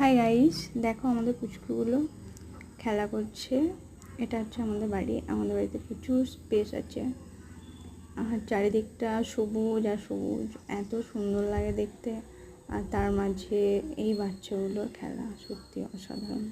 Hi guys, দেখো আমাদের পুচকুগুলো খেলা করছে। এটা হচ্ছে আমাদের বাড়ি। আমাদের বাড়িতে প্রচুর স্পেস আছে আর চারিদিকটা সবুজ আর সবুজ, এত সুন্দর লাগে দেখতে। আর তার মাঝে এই বাচ্চাগুলোর খেলা সত্যি অসাধারণ।